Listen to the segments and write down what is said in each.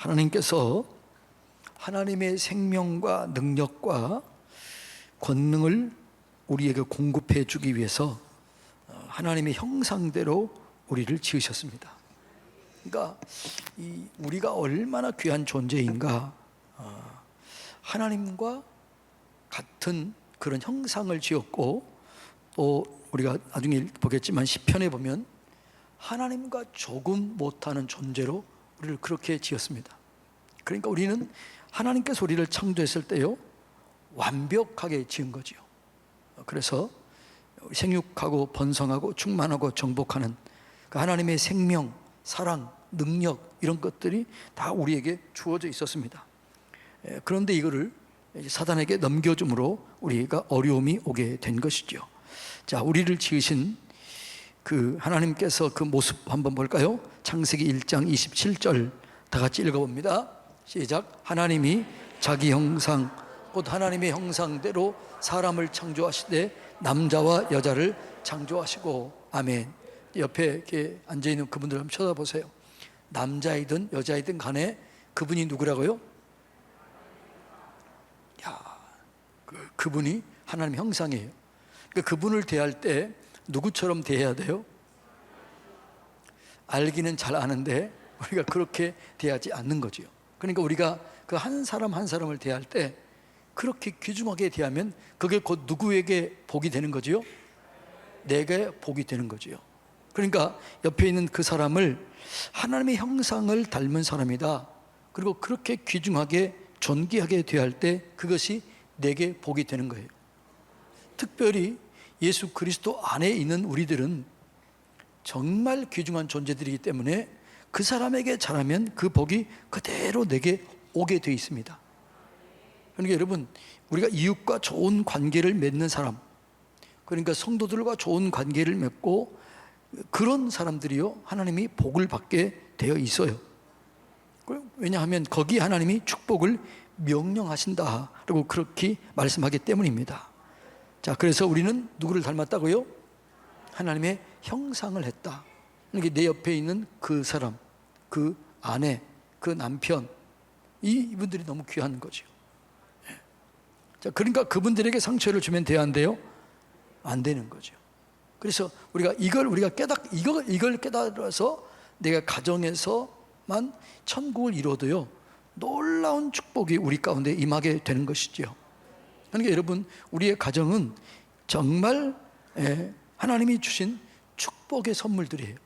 하나님께서 하나님의 생명과 능력과 권능을 우리에게 공급해 주기 위해서 하나님의 형상대로 우리를 지으셨습니다. 그러니까 우리가 얼마나 귀한 존재인가, 하나님과 같은 그런 형상을 지었고, 또 우리가 나중에 보겠지만 시편에 보면 하나님과 조금 못하는 존재로 우리를 그렇게 지었습니다. 그러니까 우리는 하나님께서 우리를 창조했을 때요, 완벽하게 지은 거지요. 그래서 생육하고 번성하고 충만하고 정복하는 그 하나님의 생명, 사랑, 능력, 이런 것들이 다 우리에게 주어져 있었습니다. 그런데 이거를 사단에게 넘겨줌으로 우리가 어려움이 오게 된 것이죠. 자, 우리를 지으신 그 하나님께서 그 모습 한번 볼까요? 창세기 1장 27절 다 같이 읽어봅니다. 시작. 하나님이 자기 형상, 곧 하나님의 형상대로 사람을 창조하시되 남자와 여자를 창조하시고. 아멘. 옆에 이렇게 앉아있는 그분들 한번 쳐다보세요. 남자이든 여자이든 간에 그분이 누구라고요? 그분이 하나님 형상이에요. 그러니까 그분을 대할 때 누구처럼 대해야 돼요? 알기는 잘 아는데 우리가 그렇게 대하지 않는 거죠. 그러니까 우리가 그 한 사람 한 사람을 대할 때 그렇게 귀중하게 대하면 그게 곧 누구에게 복이 되는 거지요? 내게 복이 되는 거지요. 그러니까 옆에 있는 그 사람을 하나님의 형상을 닮은 사람이다, 그리고 그렇게 귀중하게 존귀하게 대할 때 그것이 내게 복이 되는 거예요. 특별히 예수 그리스도 안에 있는 우리들은 정말 귀중한 존재들이기 때문에 그 사람에게 잘하면 그 복이 그대로 내게 오게 되어 있습니다. 그러니까 여러분, 우리가 이웃과 좋은 관계를 맺는 사람, 그러니까 성도들과 좋은 관계를 맺고 그런 사람들이요, 하나님이 복을 받게 되어 있어요. 왜냐하면 거기에 하나님이 축복을 명령하신다라고 그렇게 말씀하기 때문입니다. 자, 그래서 우리는 누구를 닮았다고요? 하나님의 형상을 했다. 그러니까 내 옆에 있는 그 사람, 그 아내, 그 남편, 이분들이 너무 귀한 거죠. 자, 그러니까 그분들에게 상처를 주면 돼야 안 돼요? 안 되는 거죠. 그래서 우리가 이걸 깨달아서 내가 가정에서만 천국을 이뤄도요, 놀라운 축복이 우리 가운데 임하게 되는 것이죠. 그러니까 여러분, 우리의 가정은 정말 하나님이 주신 축복의 선물들이에요.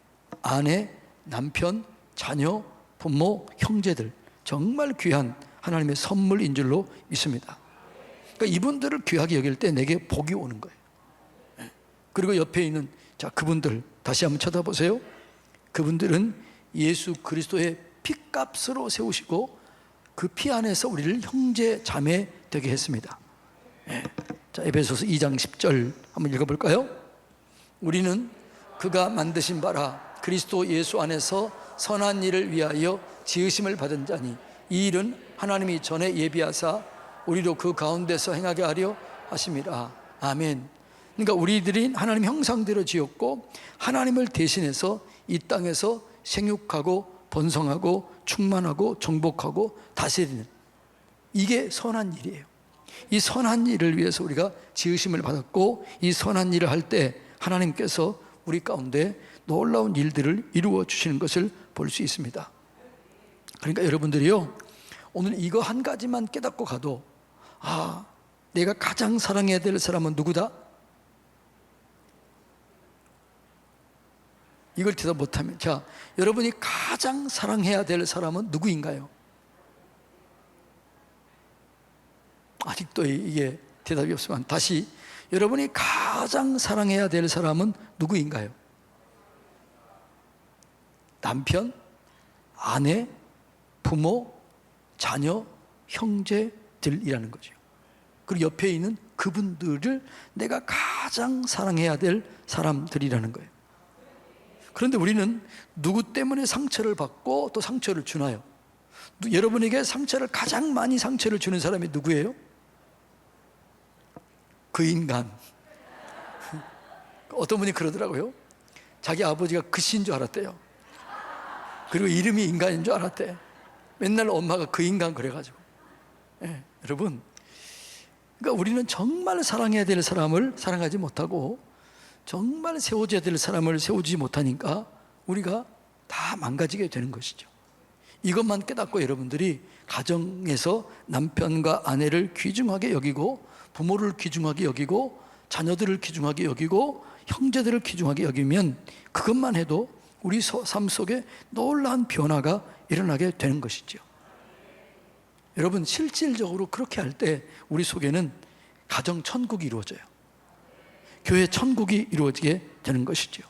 아내, 남편, 자녀, 부모, 형제들, 정말 귀한 하나님의 선물인 줄로 믿습니다. 그러니까 이분들을 귀하게 여길 때 내게 복이 오는 거예요. 그리고 옆에 있는 그분들 다시 한번 쳐다보세요. 그분들은 예수 그리스도의 피값으로 세우시고 그 피 안에서 우리를 형제 자매 되게 했습니다. 자, 에베소서 2장 10절 한번 읽어볼까요? 우리는 그가 만드신 바라 그리스도 예수 안에서 선한 일을 위하여 지으심을 받은 자니 이 일은 하나님이 전에 예비하사 우리로 그 가운데서 행하게 하려 하심이라. 아멘. 그러니까 우리들이 하나님 형상대로 지었고 하나님을 대신해서 이 땅에서 생육하고 번성하고 충만하고 정복하고 다스리는, 이게 선한 일이에요. 이 선한 일을 위해서 우리가 지으심을 받았고, 이 선한 일을 할 때 하나님께서 우리 가운데 놀라운 일들을 이루어 주시는 것을 볼 수 있습니다. 그러니까 여러분들이요, 오늘 이거 한 가지만 깨닫고 가도, 내가 가장 사랑해야 될 사람은 누구다? 이걸 대답 못하면, 자, 여러분이 가장 사랑해야 될 사람은 누구인가요? 아직도 이게 대답이 없으면 다시, 여러분이 가장 사랑해야 될 사람은 누구인가요? 남편, 아내, 부모, 자녀, 형제들이라는 거죠. 그리고 옆에 있는 그분들을 내가 가장 사랑해야 될 사람들이라는 거예요. 그런데 우리는 누구 때문에 상처를 받고 또 상처를 주나요? 여러분에게 가장 많이 상처를 주는 사람이 누구예요? 그 인간. 어떤 분이 그러더라고요. 자기 아버지가 글씨인 줄 알았대요. 그리고 이름이 인간인 줄 알았대. 맨날 엄마가 그 인간 그래가지고. 예, 여러분, 그러니까 우리는 정말 사랑해야 될 사람을 사랑하지 못하고 정말 세워줘야 될 사람을 세우지 못하니까 우리가 다 망가지게 되는 것이죠. 이것만 깨닫고 여러분들이 가정에서 남편과 아내를 귀중하게 여기고 부모를 귀중하게 여기고 자녀들을 귀중하게 여기고 형제들을 귀중하게 여기면 그것만 해도 우리 삶 속에 놀라운 변화가 일어나게 되는 것이죠. 여러분, 실질적으로 그렇게 할 때 우리 속에는 가정 천국이 이루어져요. 교회 천국이 이루어지게 되는 것이죠.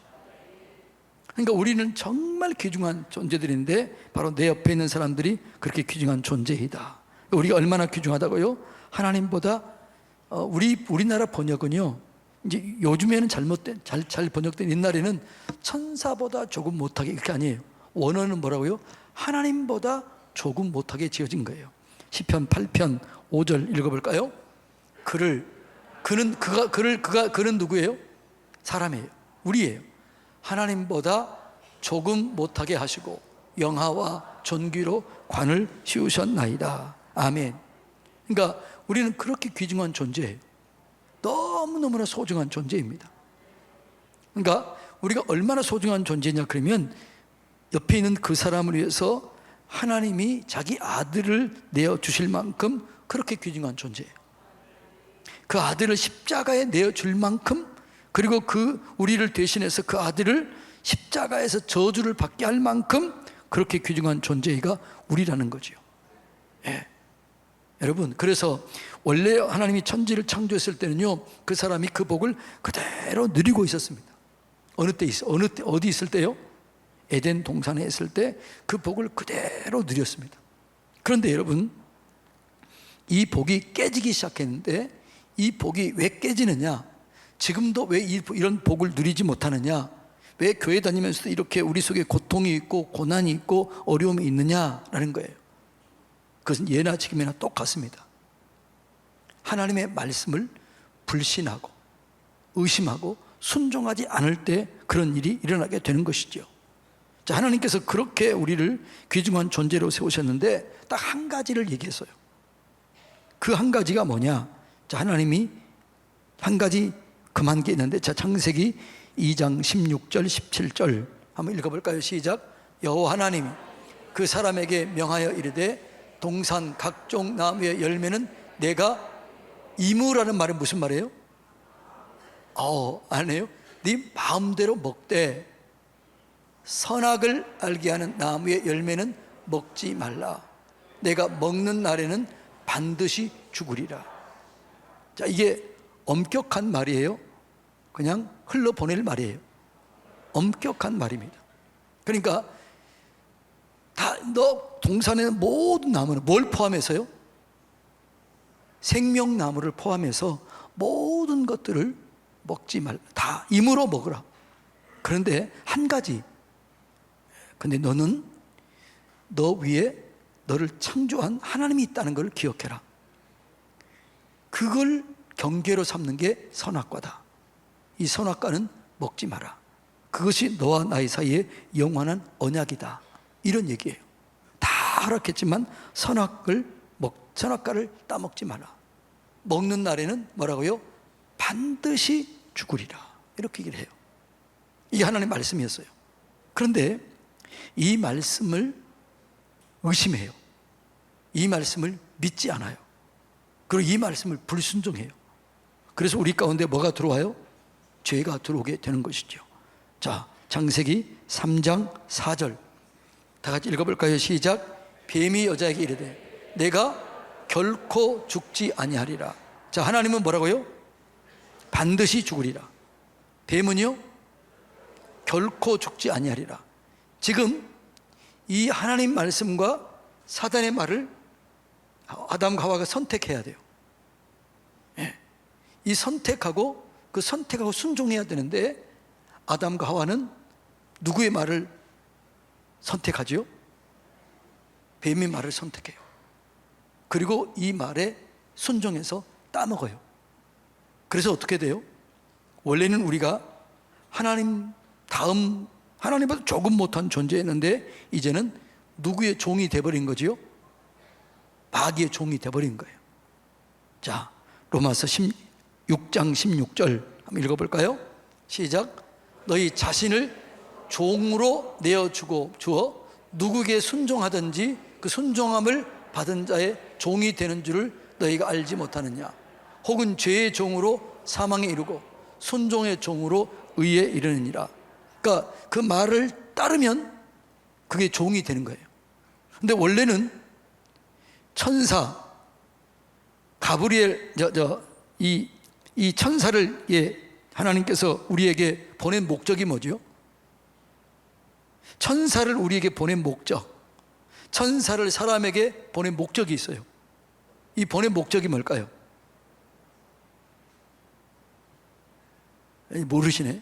그러니까 우리는 정말 귀중한 존재들인데 바로 내 옆에 있는 사람들이 그렇게 귀중한 존재이다. 우리가 얼마나 귀중하다고요? 하나님보다 우리나라 번역은요, 이제 요즘에는 잘 번역된, 옛날에는 천사보다 조금 못하게, 이렇게 아니에요. 원어는 뭐라고요? 하나님보다 조금 못하게 지어진 거예요. 시편 8편 5절 읽어볼까요? 그는 누구예요? 사람이에요. 우리예요. 하나님보다 조금 못하게 하시고 영화와 존귀로 관을 씌우셨나이다. 아멘. 그러니까 우리는 그렇게 귀중한 존재예요. 너무너무나 소중한 존재입니다. 그러니까 우리가 얼마나 소중한 존재냐 그러면 옆에 있는 그 사람을 위해서 하나님이 자기 아들을 내어주실 만큼 그렇게 귀중한 존재예요. 그 아들을 십자가에 내어줄 만큼, 그리고 우리를 대신해서 그 아들을 십자가에서 저주를 받게 할 만큼 그렇게 귀중한 존재가 우리라는 거죠. 예. 여러분, 그래서 원래 하나님이 천지를 창조했을 때는요, 그 사람이 그 복을 그대로 누리고 있었습니다. 어디 있을 때요? 에덴 동산에 있을 때 그 복을 그대로 누렸습니다. 그런데 여러분, 이 복이 깨지기 시작했는데 이 복이 왜 깨지느냐? 지금도 왜 이런 복을 누리지 못하느냐? 왜 교회 다니면서도 이렇게 우리 속에 고통이 있고 고난이 있고 어려움이 있느냐라는 거예요. 그것은 예나 지금이나 똑같습니다. 하나님의 말씀을 불신하고 의심하고 순종하지 않을 때 그런 일이 일어나게 되는 것이죠. 자, 하나님께서 그렇게 우리를 귀중한 존재로 세우셨는데 딱 한 가지를 얘기했어요. 그 한 가지가 뭐냐? 자, 하나님이 한 가지 금한 게 있는데, 자, 창세기 2장 16절 17절 한번 읽어볼까요? 시작. 여호와 하나님이 그 사람에게 명하여 이르되 동산 각종 나무의 열매는 내가 이무라는 말은 무슨 말이에요? 아니에요. 네 마음대로 먹되 선악을 알게 하는 나무의 열매는 먹지 말라. 내가 먹는 날에는 반드시 죽으리라. 자, 이게 엄격한 말이에요? 그냥 흘러보낼 말이에요? 엄격한 말입니다. 그러니까 너 동산의 모든 나무는 뭘 포함해서요? 생명나무를 포함해서 모든 것들을 먹지 말라. 다 임으로 먹으라. 그런데 한 가지, 근데 너는 너 위에 너를 창조한 하나님이 있다는 걸 기억해라. 그걸 경계로 삼는 게 선악과다. 이 선악과는 먹지 마라. 그것이 너와 나의 사이에 영원한 언약이다. 이런 얘기예요. 다 허락했지만 선악과를 따먹지 마라. 먹는 날에는 뭐라고요? 반드시 죽으리라. 이렇게 얘기를 해요. 이게 하나님의 말씀이었어요. 그런데 이 말씀을 의심해요. 이 말씀을 믿지 않아요. 그리고 이 말씀을 불순종해요. 그래서 우리 가운데 뭐가 들어와요? 죄가 들어오게 되는 것이죠. 자, 창세기 3장 4절 다 같이 읽어볼까요? 시작. 뱀이 여자에게 이르되 내가 결코 죽지 아니하리라. 자, 하나님은 뭐라고요? 반드시 죽으리라. 뱀은요? 결코 죽지 아니하리라. 지금 이 하나님 말씀과 사단의 말을 아담과 하와가 선택해야 돼요. 예. 이 선택하고 순종해야 되는데 아담과 하와는 누구의 말을 선택하죠? 뱀의 말을 선택해요. 그리고 이 말에 순종해서 따먹어요. 그래서 어떻게 돼요? 원래는 우리가 하나님 다음, 하나님보다 조금 못한 존재였는데 이제는 누구의 종이 돼버린 거지요? 마귀의 종이 돼버린 거예요. 자, 로마서 6장 16절 한번 읽어볼까요? 시작. 너희 자신을 종으로 내어주고 주어 누구에게 순종하든지 그 순종함을 받은 자의 종이 되는 줄을 너희가 알지 못하느냐. 혹은 죄의 종으로 사망에 이르고 순종의 종으로 의에 이르느니라. 그러니까 그 말을 따르면 그게 종이 되는 거예요. 근데 원래는 천사 가브리엘 이 천사를 하나님께서 우리에게 보낸 목적이 뭐죠? 천사를 우리에게 보낸 목적, 천사를 사람에게 보낸 목적이 있어요. 이 보낸 목적이 뭘까요? 모르시네.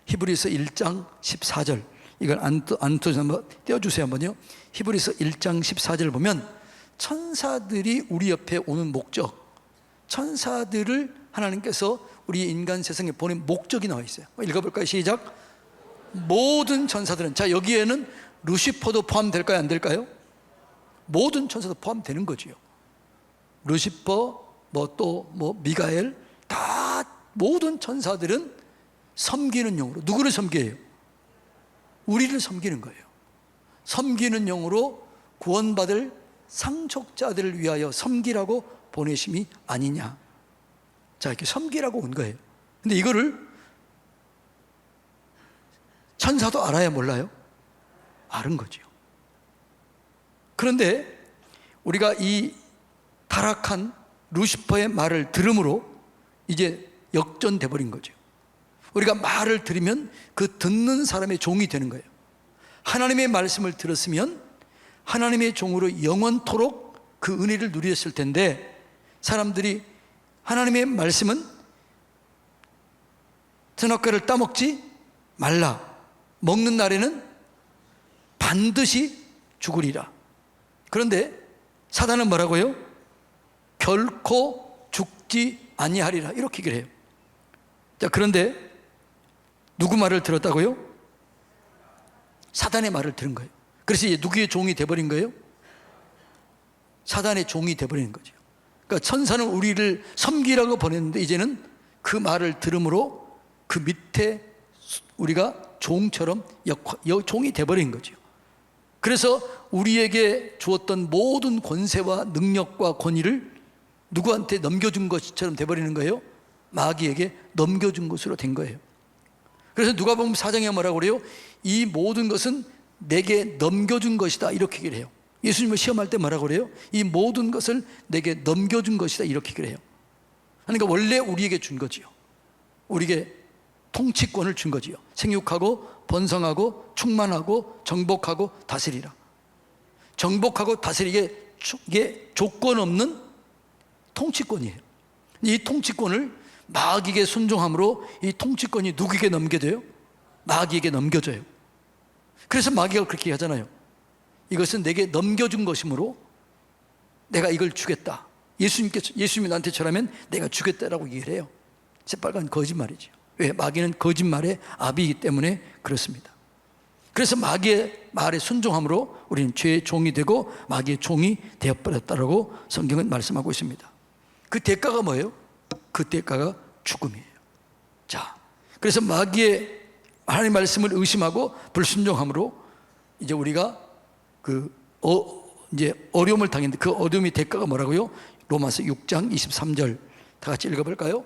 히브리서 1장 14절 이걸 안토 한번 떼어주세요. 한번요. 히브리서 1장 14절 보면 천사들이 우리 옆에 오는 목적, 천사들을 하나님께서 우리 인간 세상에 보낸 목적이 나와 있어요. 읽어볼까요? 시작. 모든 천사들은, 자, 여기에는 루시퍼도 포함될까요? 안 될까요? 모든 천사도 포함되는 거지요. 루시퍼, 미가엘, 다 모든 천사들은 섬기는 용으로, 누구를 섬겨요? 우리를 섬기는 거예요. 섬기는 용으로 구원받을 상속자들을 위하여 섬기라고 보내심이 아니냐. 자, 이렇게 섬기라고 온 거예요. 근데 이거를 천사도 알아야 몰라요? 아는 거죠. 그런데 우리가 이 타락한 루시퍼의 말을 들음으로 이제 역전돼 버린 거죠. 우리가 말을 들으면 그 듣는 사람의 종이 되는 거예요. 하나님의 말씀을 들었으면 하나님의 종으로 영원토록 그 은혜를 누렸을 텐데, 사람들이 하나님의 말씀은 선악과를 따먹지 말라, 먹는 날에는 반드시 죽으리라. 그런데 사단은 뭐라고요? 결코 죽지 아니하리라, 이렇게 얘기를 해요. 자, 그런데 누구 말을 들었다고요? 사단의 말을 들은 거예요. 그래서 이제 누구의 종이 돼버린 거예요? 사단의 종이 돼버리는 거죠. 그러니까 천사는 우리를 섬기라고 보냈는데 이제는 그 말을 들음으로 그 밑에 우리가 종처럼 종이 돼버린 거죠. 그래서 우리에게 주었던 모든 권세와 능력과 권위를 누구한테 넘겨준 것처럼 돼버리는 거예요? 마귀에게 넘겨준 것으로 된 거예요. 그래서 누가복음 4장에 뭐라고 그래요? 이 모든 것은 내게 넘겨준 것이다, 이렇게 얘기를 해요. 예수님을 시험할 때 뭐라고 그래요? 이 모든 것을 내게 넘겨준 것이다, 이렇게 얘기를 해요. 그러니까 원래 우리에게 준 거지요. 우리에게 통치권을 준 거지요. 생육하고 번성하고 충만하고 정복하고 다스리라. 정복하고 다스리게 이게 조건 없는 통치권이에요. 이 통치권을 마귀에게 순종함으로 이 통치권이 누구에게 넘겨져요? 마귀에게 넘겨져요. 그래서 마귀가 그렇게 하잖아요. 이것은 내게 넘겨준 것이므로 내가 이걸 주겠다. 예수님이 나한테 절하면 내가 주겠다라고 얘기를 해요. 새빨간 거짓말이죠. 왜? 마귀는 거짓말의 아비이기 때문에 그렇습니다. 그래서 마귀의 말에 순종함으로 우리는 죄의 종이 되고 마귀의 종이 되어버렸다라고 성경은 말씀하고 있습니다. 그 대가가 뭐예요? 그 대가가 죽음이에요. 자, 그래서 마귀의 하나님 말씀을 의심하고 불순종함으로 이제 우리가 이제 어려움을 당했는데 그 어려움의 대가가 뭐라고요? 로마서 6장 23절 다 같이 읽어볼까요?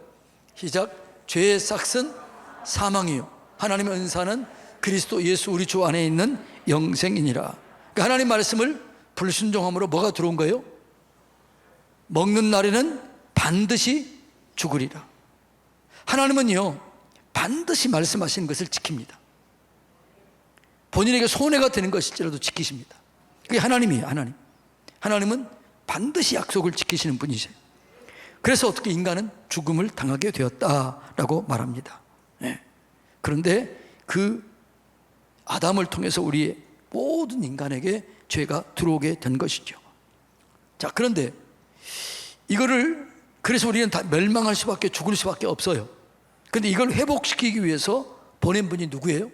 시작. 죄의 삭은 사망이요 하나님의 은사는 그리스도 예수 우리 주 안에 있는 영생이니라. 그러니까 하나님 말씀을 불순종함으로 뭐가 들어온 거예요? 먹는 날에는 반드시 죽으리라. 하나님은요 반드시 말씀하시는 것을 지킵니다. 본인에게 손해가 되는 것일지라도 지키십니다. 그게 하나님이에요. 하나님은 반드시 약속을 지키시는 분이세요. 그래서 어떻게 인간은 죽음을 당하게 되었다라고 말합니다. 네. 그런데 그 아담을 통해서 우리의 모든 인간에게 죄가 들어오게 된 것이죠. 자, 그런데 이거를 그래서 우리는 다 멸망할 수밖에, 죽을 수밖에 없어요. 그런데 이걸 회복시키기 위해서 보낸 분이 누구예요?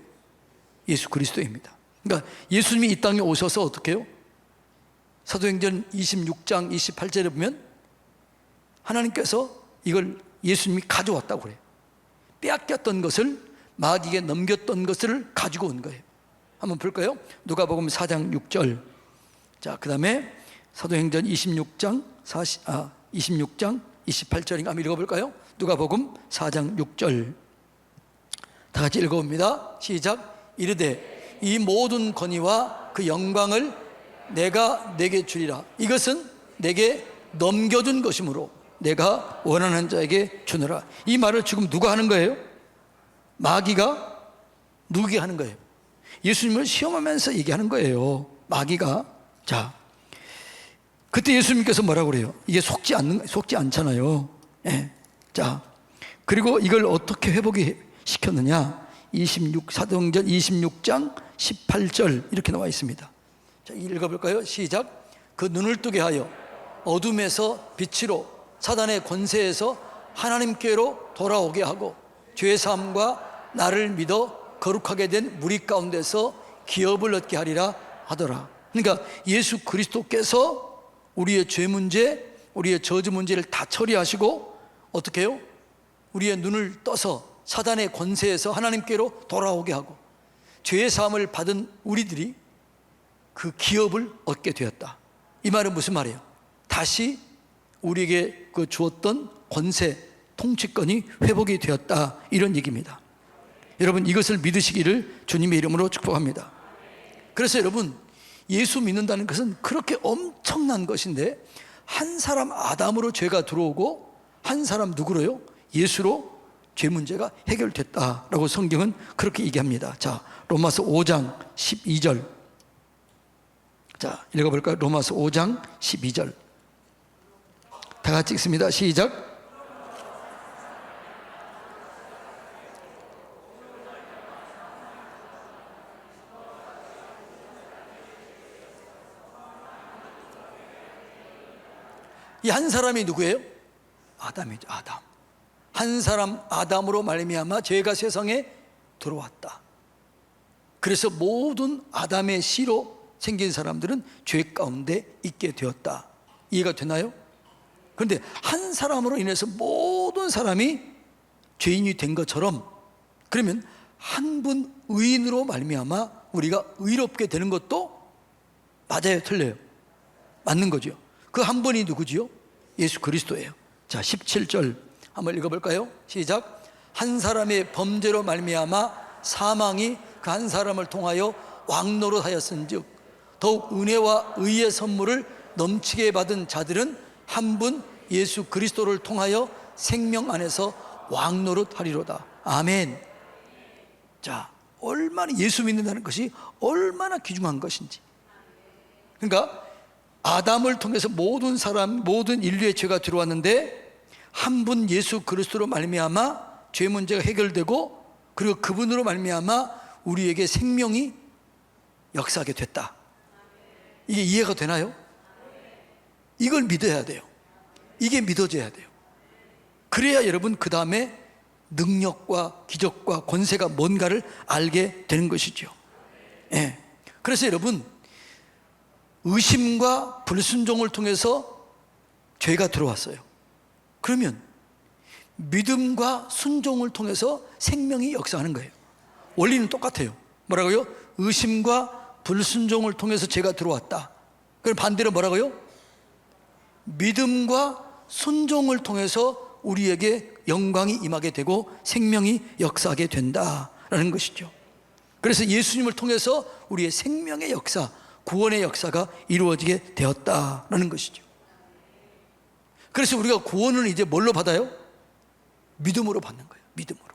예수 그리스도입니다. 그러니까 예수님이 이 땅에 오셔서 어떻게 해요? 사도행전 26장 28절에 보면 하나님께서 이걸 예수님이 가져왔다고 그래요. 빼앗겼던 것을, 마귀에게 넘겼던 것을 가지고 온 거예요. 한번 볼까요? 누가복음 4장 6절. 자, 그 다음에 사도행전 26장 28절인가 한번 읽어볼까요? 누가복음 4장 6절. 다 같이 읽어봅니다. 시작. 이르되 이 모든 권위와 그 영광을 내가 내게 주리라. 이것은 내게 넘겨준 것이므로 내가 원하는 자에게 주노라. 이 말을 지금 누가 하는 거예요? 마귀가 누구에게 하는 거예요? 예수님을 시험하면서 얘기하는 거예요. 마귀가. 자, 그때 예수님께서 뭐라고 그래요? 이게 속지 않잖아요. 예. 자, 그리고 이걸 어떻게 회복이 시켰느냐? 사도행전 26장 18절 이렇게 나와 있습니다. 자, 읽어볼까요? 시작. 그 눈을 뜨게 하여 어둠에서 빛으로, 사단의 권세에서 하나님께로 돌아오게 하고 죄사함과 나를 믿어 거룩하게 된 무리 가운데서 기업을 얻게 하리라 하더라. 그러니까 예수 그리스도께서 우리의 죄 문제, 우리의 저주 문제를 다 처리하시고 어떻게 해요? 우리의 눈을 떠서 사단의 권세에서 하나님께로 돌아오게 하고 죄의 사함을 받은 우리들이 그 기업을 얻게 되었다. 이 말은 무슨 말이에요? 다시 우리에게 그 주었던 권세, 통치권이 회복이 되었다, 이런 얘기입니다. 여러분, 이것을 믿으시기를 주님의 이름으로 축복합니다. 그래서 여러분, 예수 믿는다는 것은 그렇게 엄청난 것인데, 한 사람 아담으로 죄가 들어오고 한 사람 누구로요? 예수로 죄 문제가 해결됐다라고 성경은 그렇게 얘기합니다. 자, 로마서 5장 12절. 자, 읽어볼까요? 로마서 5장 12절. 다 같이 읽습니다. 시작. 이 한 사람이 누구예요? 아담이죠. 아담. 한 사람 아담으로 말미암아 죄가 세상에 들어왔다. 그래서 모든 아담의 씨로 생긴 사람들은 죄 가운데 있게 되었다. 이해가 되나요? 그런데 한 사람으로 인해서 모든 사람이 죄인이 된 것처럼, 그러면 한 분 의인으로 말미암아 우리가 의롭게 되는 것도 맞아요, 틀려요? 맞는 거죠. 그 한 분이 누구지요? 예수 그리스도예요. 자, 17절 한번 읽어볼까요? 시작. 한 사람의 범죄로 말미암아 사망이 그 한 사람을 통하여 왕노릇하였은즉 더욱 은혜와 의의 선물을 넘치게 받은 자들은 한 분 예수 그리스도를 통하여 생명 안에서 왕노릇하리로다. 아멘. 자, 얼마나 예수 믿는다는 것이 얼마나 귀중한 것인지. 그러니까 아담을 통해서 모든 사람, 모든 인류의 죄가 들어왔는데 한 분 예수 그리스도로 말미암아 죄 문제가 해결되고, 그리고 그분으로 말미암아 우리에게 생명이 역사하게 됐다. 이게 이해가 되나요? 이걸 믿어야 돼요. 이게 믿어져야 돼요. 그래야 여러분 그 다음에 능력과 기적과 권세가 뭔가를 알게 되는 것이죠. 예. 그래서 여러분, 의심과 불순종을 통해서 죄가 들어왔어요. 그러면 믿음과 순종을 통해서 생명이 역사하는 거예요. 원리는 똑같아요. 뭐라고요? 의심과 불순종을 통해서 죄가 들어왔다. 그럼 반대로 뭐라고요? 믿음과 순종을 통해서 우리에게 영광이 임하게 되고 생명이 역사하게 된다라는 것이죠. 그래서 예수님을 통해서 우리의 생명의 역사, 구원의 역사가 이루어지게 되었다라는 것이죠. 그래서 우리가 구원을 이제 뭘로 받아요? 믿음으로 받는 거예요. 믿음으로.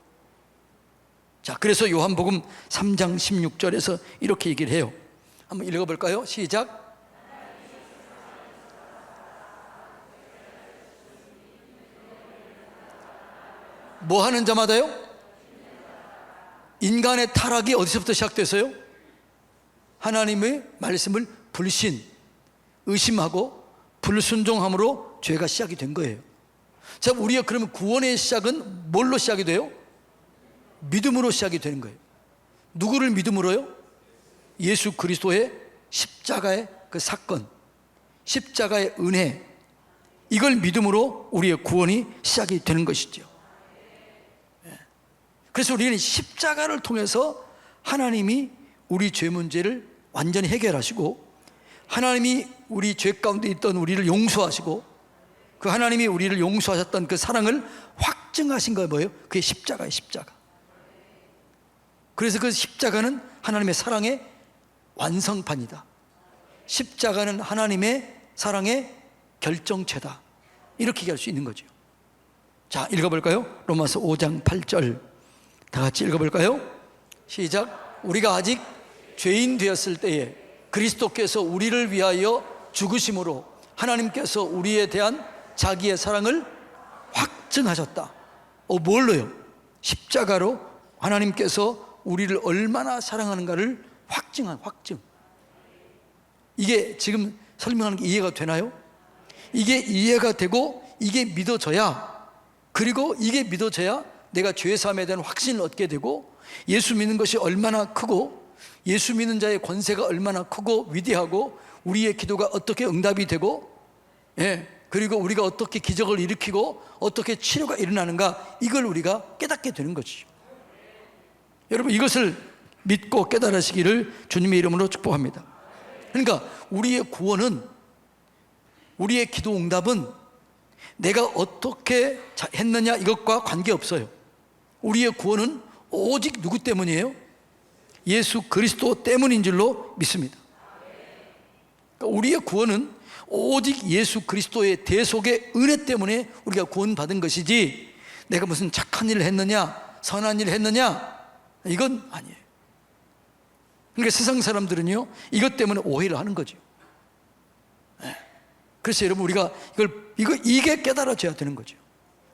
자, 그래서 요한복음 3장 16절에서 이렇게 얘기를 해요. 한번 읽어볼까요? 시작. 뭐 하는 자마다요? 인간의 타락이 어디서부터 시작됐어요? 하나님의 말씀을 불신, 의심하고 불순종함으로 죄가 시작이 된 거예요. 자, 우리가 그러면 구원의 시작은 뭘로 시작이 돼요? 믿음으로 시작이 되는 거예요. 누구를 믿음으로요? 예수 그리스도의 십자가의 그 사건, 십자가의 은혜, 이걸 믿음으로 우리의 구원이 시작이 되는 것이죠. 그래서 우리는 십자가를 통해서 하나님이 우리 죄 문제를 완전히 해결하시고, 하나님이 우리 죄 가운데 있던 우리를 용서하시고, 그 하나님이 우리를 용서하셨던 그 사랑을 확증하신 거예요. 뭐예요? 그게 십자가예요. 십자가. 그래서 그 십자가는 하나님의 사랑의 완성판이다. 십자가는 하나님의 사랑의 결정체다. 이렇게 얘기할 수 있는 거죠. 자, 읽어볼까요? 로마서 5장 8절 다 같이 읽어볼까요? 시작. 우리가 아직 죄인 되었을 때에 그리스도께서 우리를 위하여 죽으심으로 하나님께서 우리에 대한 자기의 사랑을 확증하셨다. 뭘로요? 십자가로 하나님께서 우리를 얼마나 사랑하는가를 확증. 이게 지금 설명하는 게 이해가 되나요? 이게 이해가 되고 이게 믿어져야, 그리고 이게 믿어져야 내가 죄사함에 대한 확신을 얻게 되고, 예수 믿는 것이 얼마나 크고 예수 믿는 자의 권세가 얼마나 크고 위대하고 우리의 기도가 어떻게 응답이 되고, 그리고 우리가 어떻게 기적을 일으키고 어떻게 치료가 일어나는가, 이걸 우리가 깨닫게 되는 것이죠. 여러분, 이것을 믿고 깨달으시기를 주님의 이름으로 축복합니다. 그러니까 우리의 구원은, 우리의 기도 응답은 내가 어떻게 했느냐 이것과 관계없어요. 우리의 구원은 오직 누구 때문이에요? 예수 그리스도 때문인 줄로 믿습니다. 그러니까 우리의 구원은 오직 예수 그리스도의 대속의 은혜 때문에 우리가 구원받은 것이지, 내가 무슨 착한 일을 했느냐 선한 일을 했느냐, 이건 아니에요. 그러니까 세상 사람들은요, 이것 때문에 오해를 하는 거죠. 그래서 여러분, 우리가 이게 깨달아져야 되는 거죠.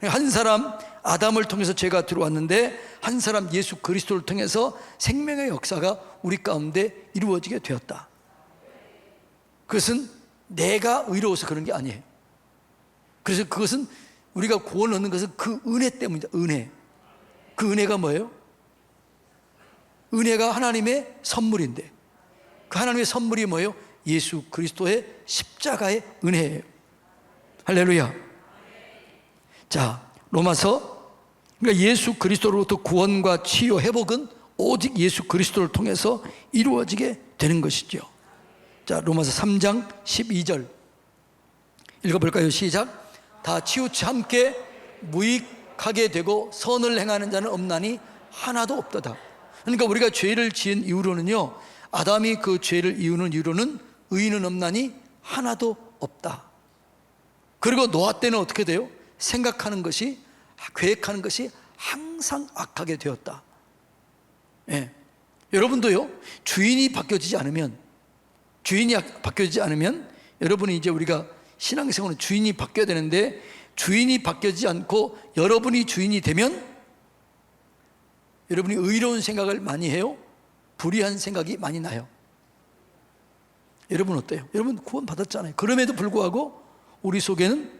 한 사람 아담을 통해서 죄가 들어왔는데, 한 사람 예수 그리스도를 통해서 생명의 역사가 우리 가운데 이루어지게 되었다. 그것은 내가 의로워서 그런 게 아니에요. 그래서 그것은, 우리가 구원을 얻는 것은 그 은혜 때문이다. 은혜. 그 은혜가 뭐예요? 은혜가 하나님의 선물인데, 그 하나님의 선물이 뭐예요? 예수 그리스도의 십자가의 은혜예요. 할렐루야. 자, 로마서, 그러니까 예수 그리스도로부터 구원과 치유, 회복은 오직 예수 그리스도를 통해서 이루어지게 되는 것이죠. 자, 로마서 3장 12절 읽어볼까요? 시작. 다 치우치 함께 무익하게 되고 선을 행하는 자는 없나니 하나도 없도다. 그러니까 우리가 죄를 지은 이후로는요, 아담이 그 죄를 이유는 이유로는 의인은 없나니 하나도 없다. 그리고 노아 때는 어떻게 돼요? 생각하는 것이, 계획하는 것이 항상 악하게 되었다. 여러분도요, 주인이 바뀌어지지 않으면 여러분이 이제, 우리가 신앙생활은 주인이 바뀌어야 되는데, 주인이 바뀌어지지 않고 여러분이 주인이 되면 여러분이 의로운 생각을 많이 해요? 불의한 생각이 많이 나요? 여러분 어때요? 여러분 구원 받았잖아요. 그럼에도 불구하고 우리 속에는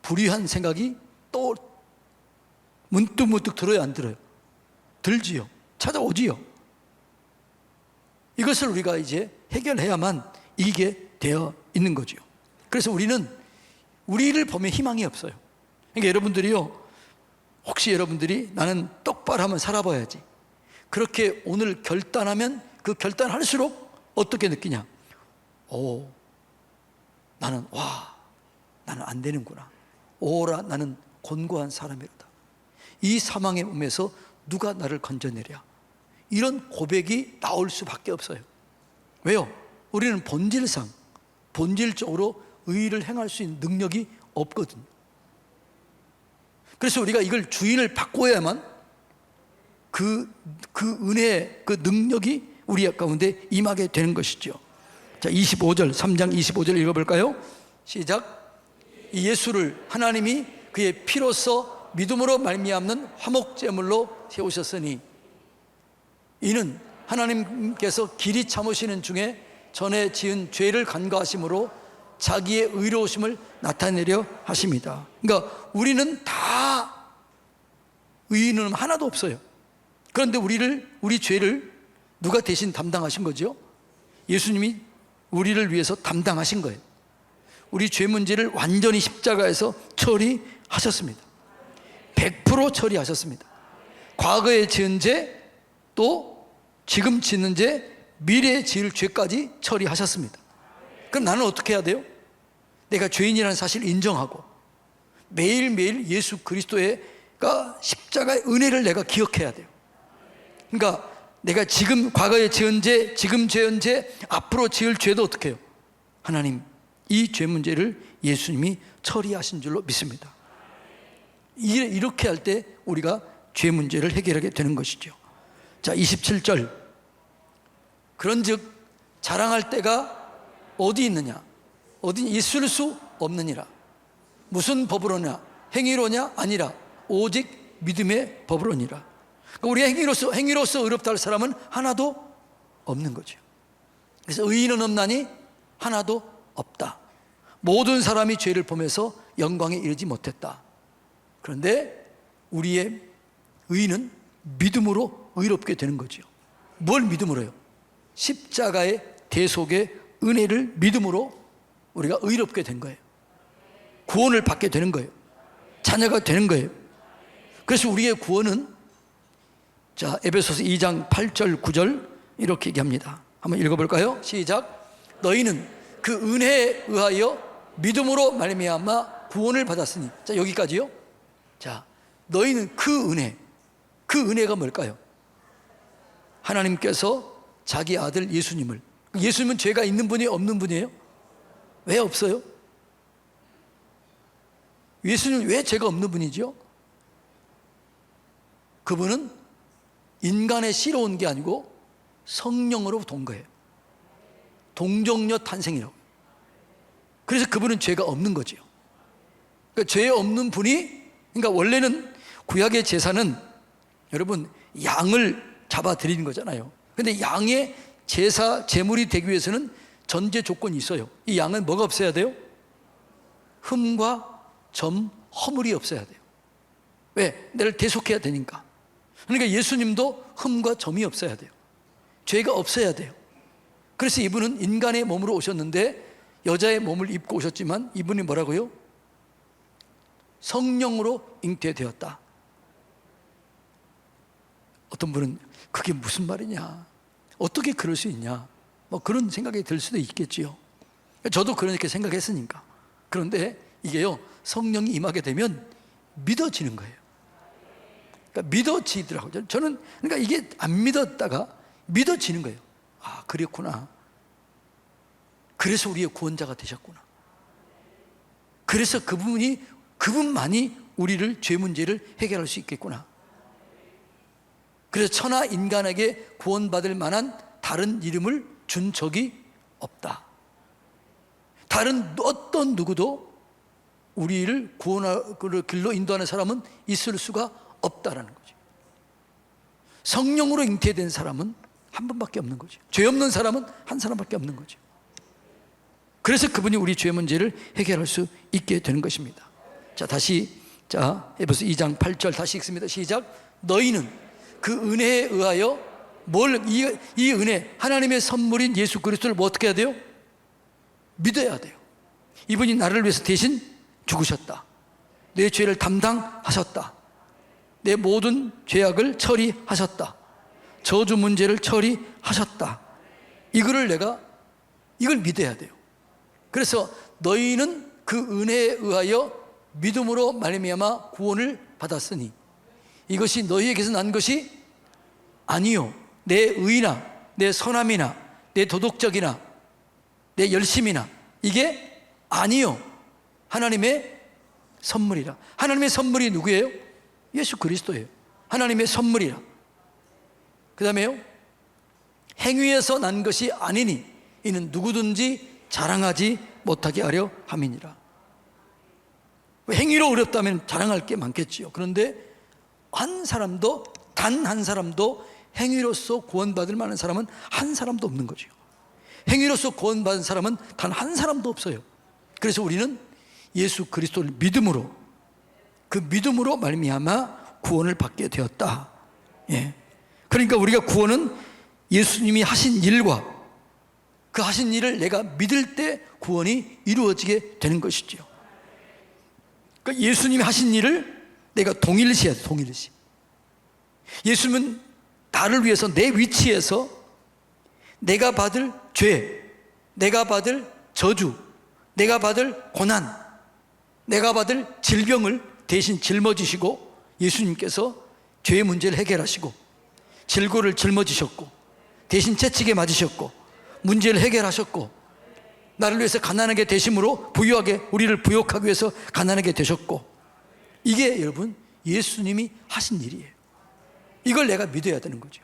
불의한 생각이 또 문득문득 들어요, 안 들어요? 들지요. 찾아오지요. 이것을 우리가 이제 해결해야만 이게 되어 있는 거죠. 그래서 우리를 보면 희망이 없어요. 그러니까 여러분들이요, 혹시 여러분들이 나는 똑바로 한번 살아봐야지, 그렇게 오늘 결단하면 그 결단할수록 어떻게 느끼냐? 나는 안 되는구나. 나는 곤고한 사람이로다. 이 사망의 몸에서 누가 나를 건져내랴. 이런 고백이 나올 수밖에 없어요. 왜요? 우리는 본질적으로 의를 행할 수 있는 능력이 없거든요. 그래서 우리가 이걸 주인을 바꿔야만 그 은혜의 그 능력이 우리 가운데 임하게 되는 것이죠. 자, 25절, 3장 25절 읽어볼까요? 시작. 이 예수를 하나님이 그의 피로써 믿음으로 말미암는 화목제물로 세우셨으니, 이는 하나님께서 길이 참으시는 중에 전에 지은 죄를 간과하심으로 자기의 의로우심을 나타내려 하십니다. 그러니까 우리는 다 의인은 하나도 없어요. 그런데 우리 죄를 누가 대신 담당하신 거죠? 예수님이 우리를 위해서 담당하신 거예요. 우리 죄 문제를 완전히 십자가에서 처리하셨습니다. 100% 처리하셨습니다. 과거에 지은 죄, 또 지금 짓는 죄, 미래에 지을 죄까지 처리하셨습니다. 그럼 나는 어떻게 해야 돼요? 내가 죄인이라는 사실을 인정하고 매일매일 예수 그리스도의 십자가의 은혜를 내가 기억해야 돼요. 그러니까 내가 지금 과거에 지은 죄, 지금 지은 죄, 앞으로 지을 죄도 어떻게 해요? 하나님, 이 죄 문제를 예수님이 처리하신 줄로 믿습니다. 이렇게 할 때 우리가 죄 문제를 해결하게 되는 것이죠. 자, 27절. 그런즉 자랑할 때가 어디 있느냐? 어디 있을 수 없느니라. 무슨 법으로냐? 행위로냐? 아니라 오직 믿음의 법으로니라. 그러니까 우리가 행위로서 의롭다 할 사람은 하나도 없는 거죠. 그래서 의인은 없나니 하나도 없다. 모든 사람이 죄를 범해서 영광에 이르지 못했다. 그런데 우리의 의인은 믿음으로 의롭게 되는 거죠. 뭘 믿음으로요? 십자가의 대속의 은혜를 믿음으로 우리가 의롭게 된 거예요. 구원을 받게 되는 거예요. 자녀가 되는 거예요. 그래서 우리의 구원은, 자, 에베소서 2장 8절 9절 이렇게 얘기합니다. 한번 읽어볼까요? 시작. 너희는 그 은혜에 의하여 믿음으로 말미암아 구원을 받았으니. 자, 여기까지요. 자, 너희는 그 은혜가 뭘까요? 하나님께서 자기 아들 예수님을, 예수님은 죄가 있는 분이 없는 분이에요? 왜 없어요? 예수님은 왜 죄가 없는 분이죠? 그분은 인간의 씨로 온 게 아니고 성령으로 온 거예요. 동정녀 탄생이라고. 그래서 그분은 죄가 없는 거죠. 그러니까 죄 없는 분이, 그러니까 원래는 구약의 제사는 여러분 양을 잡아 드리는 거잖아요. 근데 양의 제물이 되기 위해서는 전제 조건이 있어요. 이 양은 뭐가 없어야 돼요? 흠과 점, 허물이 없어야 돼요. 왜? 내를 대속해야 되니까. 그러니까 예수님도 흠과 점이 없어야 돼요. 죄가 없어야 돼요. 그래서 이분은 인간의 몸으로 오셨는데 여자의 몸을 입고 오셨지만 이분이 뭐라고요? 성령으로 잉태되었다. 어떤 분은 그게 무슨 말이냐, 어떻게 그럴 수 있냐, 뭐 그런 생각이 들 수도 있겠지요. 저도 그렇게 생각했으니까. 그런데 이게요, 성령이 임하게 되면 믿어지는 거예요. 그러니까 믿어지더라고요. 저는 그러니까 이게 안 믿었다가 믿어지는 거예요. 아, 그랬구나. 그래서 우리의 구원자가 되셨구나. 그래서 그분만이 우리를 죄 문제를 해결할 수 있겠구나. 그래서 천하 인간에게 구원받을 만한 다른 이름을 준 적이 없다. 다른 어떤 누구도 우리를 구원의 길로 인도하는 사람은 있을 수가 없다라는 거죠. 성령으로 잉태된 사람은 한 분밖에 없는 거죠. 죄 없는 사람은 한 사람밖에 없는 거죠. 그래서 그분이 우리 죄 문제를 해결할 수 있게 되는 것입니다. 자, 다시, 자, 에베소 2장 8절 다시 읽습니다. 시작. 너희는 그 은혜에 의하여 이 은혜, 하나님의 선물인 예수 그리스도를 뭐 어떻게 해야 돼요? 믿어야 돼요. 이분이 나를 위해서 대신 죽으셨다. 내 죄를 담당하셨다. 내 모든 죄악을 처리하셨다. 저주 문제를 처리하셨다. 이걸 믿어야 돼요. 그래서 너희는 그 은혜에 의하여 믿음으로 말미암아 구원을 받았으니 이것이 너희에게서 난 것이 아니요, 내 의나 내 선함이나 내 도덕적이나 내 열심이나 이게 아니요, 하나님의 선물이라. 하나님의 선물이 누구예요? 예수 그리스도예요. 하나님의 선물이라. 그 다음에요, 행위에서 난 것이 아니니 이는 누구든지 자랑하지 못하게 하려 함이니라. 행위로 어렵다면 자랑할 게 많겠지요. 그런데 단 한 사람도 행위로서 구원받을 만한 사람은 한 사람도 없는 거죠. 행위로서 구원받은 사람은 단 한 사람도 없어요. 그래서 우리는 예수 그리스도를 믿음으로, 그 믿음으로 말미암아 구원을 받게 되었다. 예. 그러니까 우리가 구원은 예수님이 하신 일과 그 하신 일을 내가 믿을 때 구원이 이루어지게 되는 것이죠. 그러니까 예수님이 하신 일을 내가 동일시해야 돼. 동일시. 예수님은 나를 위해서 내 위치에서 내가 받을 죄, 내가 받을 저주, 내가 받을 고난, 내가 받을 질병을 대신 짊어지시고 예수님께서 죄의 문제를 해결하시고 질고를 짊어지셨고 대신 채찍에 맞으셨고 문제를 해결하셨고 나를 위해서 가난하게 되심으로 부유하게 우리를 부욕하기 위해서 가난하게 되셨고, 이게 여러분 예수님이 하신 일이에요. 이걸 내가 믿어야 되는 거죠.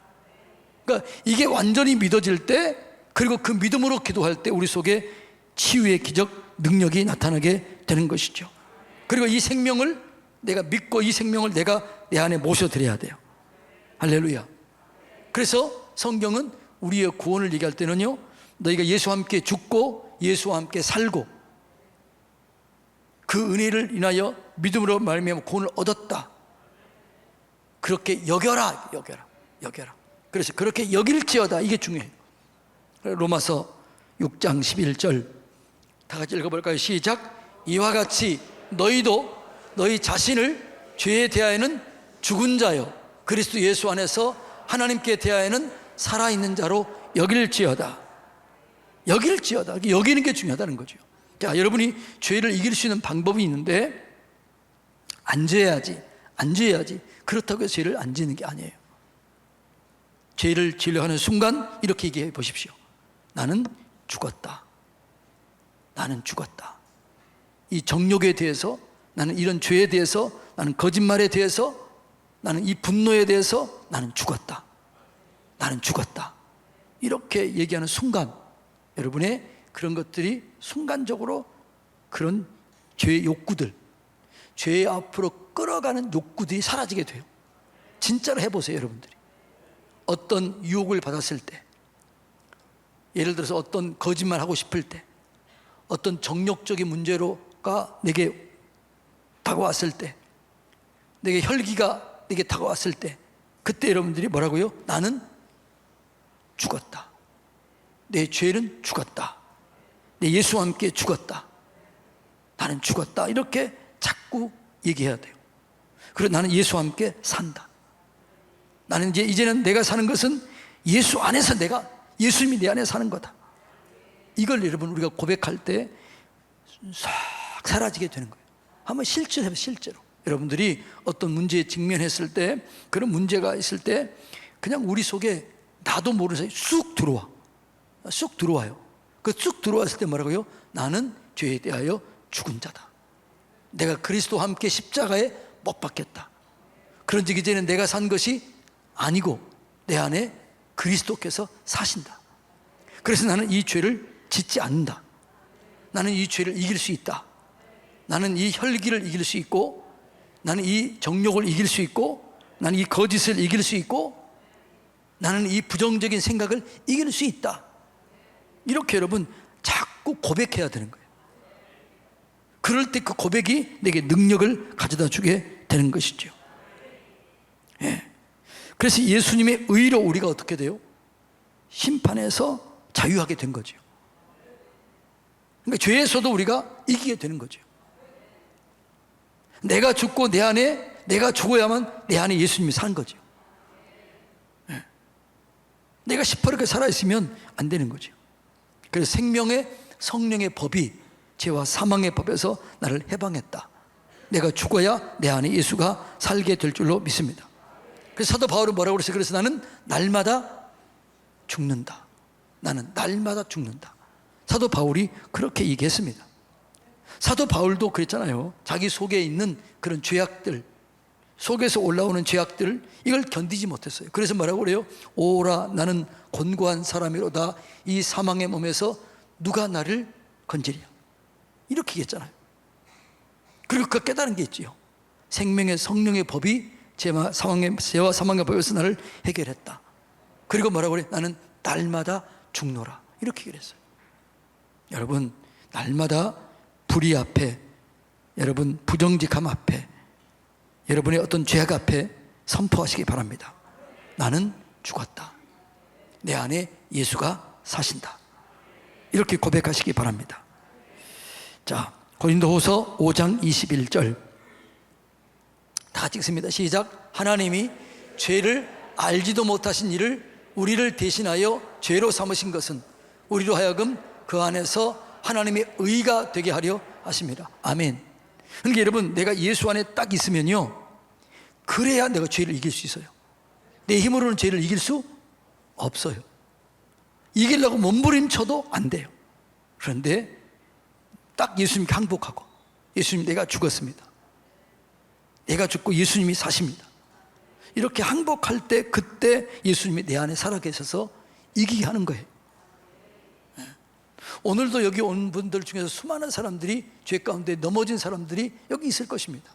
그러니까 이게 완전히 믿어질 때, 그리고 그 믿음으로 기도할 때 우리 속에 치유의 기적 능력이 나타나게 되는 것이죠. 그리고 이 생명을 내가 믿고 이 생명을 내가 내 안에 모셔드려야 돼요. 할렐루야. 그래서 성경은 우리의 구원을 얘기할 때는요, 너희가 예수와 함께 죽고 예수와 함께 살고 그 은혜를 인하여 믿음으로 말미암아 구원을 얻었다, 그렇게 여겨라. 그래서 그렇게 여길지어다, 이게 중요해요. 로마서 6장 11절 다 같이 읽어볼까요? 시작. 이와 같이 너희도 너희 자신을 죄에 대하여는 죽은 자요 그리스도 예수 안에서 하나님께 대하여는 살아있는 자로 여길지어다. 여기는 게 중요하다는 거죠. 자, 여러분이 죄를 이길 수 있는 방법이 있는데, 안 죄야지 그렇다고 해서 죄를 안 지는 게 아니에요. 죄를 지으려 하는 순간 이렇게 얘기해 보십시오. 나는 죽었다. 이 정욕에 대해서, 나는 이런 죄에 대해서, 나는 거짓말에 대해서, 나는 이 분노에 대해서 나는 죽었다. 이렇게 얘기하는 순간 여러분의 그런 것들이 순간적으로 그런 죄의 욕구들, 죄의 앞으로 끌어가는 욕구들이 사라지게 돼요. 진짜로 해보세요. 여러분들이 어떤 유혹을 받았을 때, 예를 들어서 어떤 거짓말 하고 싶을 때, 어떤 정욕적인 문제로가 내게 다가왔을 때, 내게 혈기가 내게 다가왔을 때, 그때 여러분들이 뭐라고요? 나는 죽었다. 내 죄는 죽었다. 내 예수와 함께 죽었다. 나는 죽었다. 이렇게 자꾸 얘기해야 돼요. 그리고 나는 예수와 함께 산다. 나는 이제는 내가 사는 것은 예수 안에서 예수님이 내 안에 사는 거다. 이걸 여러분 우리가 고백할 때 싹 사라지게 되는 거예요. 한번 실제로 해보세요. 실제로 여러분들이 어떤 문제에 직면했을 때, 그런 문제가 있을 때 그냥 우리 속에 나도 모르는 사이에 쑥 들어와요. 그 쑥 들어왔을 때 뭐라고요? 나는 죄에 대하여 죽은 자다. 내가 그리스도와 함께 십자가에 못 박혔다. 그런즉 이제는 내가 산 것이 아니고 내 안에 그리스도께서 사신다. 그래서 나는 이 죄를 짓지 않는다. 나는 이 죄를 이길 수 있다. 나는 이 혈기를 이길 수 있고, 나는 이 정욕을 이길 수 있고, 나는 이 거짓을 이길 수 있고, 나는 이 부정적인 생각을 이길 수 있다. 이렇게 여러분 자꾸 고백해야 되는 거예요. 그럴 때 그 고백이 내게 능력을 가져다 주게 되는 것이죠. 예. 그래서 예수님의 의로 우리가 어떻게 돼요? 심판에서 자유하게 된 거죠. 그러니까 죄에서도 우리가 이기게 되는 거죠. 내가 죽고 내 안에, 내가 죽어야만 내 안에 예수님이 사는 거죠. 예. 내가 시퍼렇게 살아있으면 안 되는 거죠. 그래서 생명의 성령의 법이 죄와 사망의 법에서 나를 해방했다. 내가 죽어야 내 안에 예수가 살게 될 줄로 믿습니다. 그래서 사도 바울은 뭐라고 그랬어요? 그래서 나는 날마다 죽는다. 사도 바울이 그렇게 얘기했습니다. 사도 바울도 그랬잖아요. 자기 속에 있는 그런 죄악들, 속에서 올라오는 죄악들, 이걸 견디지 못했어요. 그래서 뭐라고 그래요? 오라 나는 곤고한 사람이로다. 이 사망의 몸에서 누가 나를 건지랴. 이렇게 얘기했잖아요. 그리고 그 깨달은 게 있지요. 생명의 성령의 법이 죄와 사망의 법에서 나를 해결했다. 그리고 뭐라고 그래? 나는 날마다 죽노라. 이렇게 얘기를 했어요. 여러분, 날마다 불의 앞에, 여러분 부정직함 앞에, 여러분의 어떤 죄악 앞에 선포하시기 바랍니다. 나는 죽었다. 내 안에 예수가 사신다. 이렇게 고백하시기 바랍니다. 자, 고린도후서 5장 21절 다 같이 읽습니다. 시작. 하나님이 죄를 알지도 못하신 이를 우리를 대신하여 죄로 삼으신 것은 우리로 하여금 그 안에서 하나님의 의가 되게 하려 하십니다. 아멘. 그러니까 여러분, 내가 예수 안에 딱 있으면요, 그래야 내가 죄를 이길 수 있어요. 내 힘으로는 죄를 이길 수 없어요. 이기려고 몸부림쳐도 안 돼요. 그런데 딱 예수님께 항복하고, 예수님 내가 죽었습니다, 내가 죽고 예수님이 사십니다, 이렇게 항복할 때, 그때 예수님이 내 안에 살아계셔서 이기게 하는 거예요. 오늘도 여기 온 분들 중에서 수많은 사람들이, 죄 가운데 넘어진 사람들이 여기 있을 것입니다.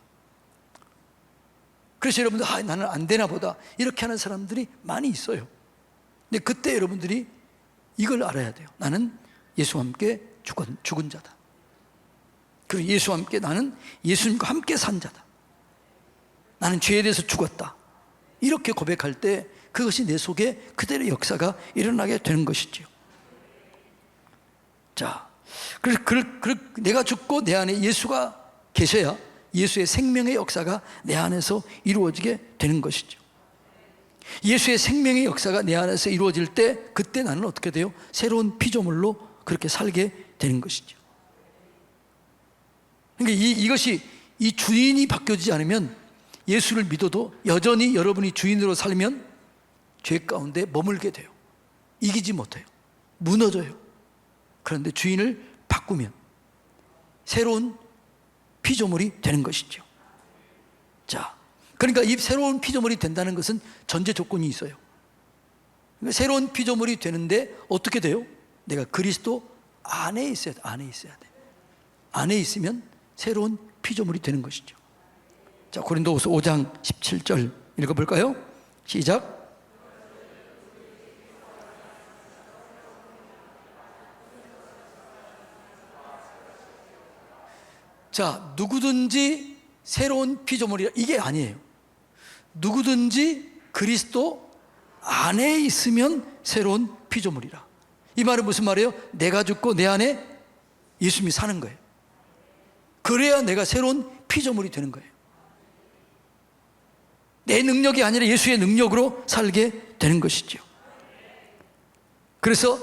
그래서 여러분들, 나는 안 되나 보다, 이렇게 하는 사람들이 많이 있어요. 근데 그때 여러분들이 이걸 알아야 돼요. 나는 예수와 함께 죽은 자다. 그리고 예수와 함께, 나는 예수님과 함께 산 자다. 나는 죄에 대해서 죽었다. 이렇게 고백할 때 그것이 내 속에 그대로 역사가 일어나게 되는 것이지요. 자, 그래서 내가 죽고 내 안에 예수가 계셔야 예수의 생명의 역사가 내 안에서 이루어지게 되는 것이죠. 예수의 생명의 역사가 내 안에서 이루어질 때, 그때 나는 어떻게 돼요? 새로운 피조물로 그렇게 살게 되는 것이죠. 그러니까 이것이, 이 주인이 바뀌어지지 않으면, 예수를 믿어도 여전히 여러분이 주인으로 살면 죄 가운데 머물게 돼요. 이기지 못해요. 무너져요. 그런데 주인을 바꾸면 새로운 피조물이 되는 것이죠. 자, 그러니까 이 새로운 피조물이 된다는 것은 전제 조건이 있어요. 그러니까 새로운 피조물이 되는데 어떻게 돼요? 내가 그리스도 안에 있어야 돼. 안에 있어야 돼. 안에 있으면 새로운 피조물이 되는 것이죠. 자, 고린도후서 5장 17절 읽어볼까요? 시작. 자, 누구든지 새로운 피조물이라, 이게 아니에요. 누구든지 그리스도 안에 있으면 새로운 피조물이라. 이 말은 무슨 말이에요? 내가 죽고 내 안에 예수님이 사는 거예요. 그래야 내가 새로운 피조물이 되는 거예요. 내 능력이 아니라 예수의 능력으로 살게 되는 것이죠. 그래서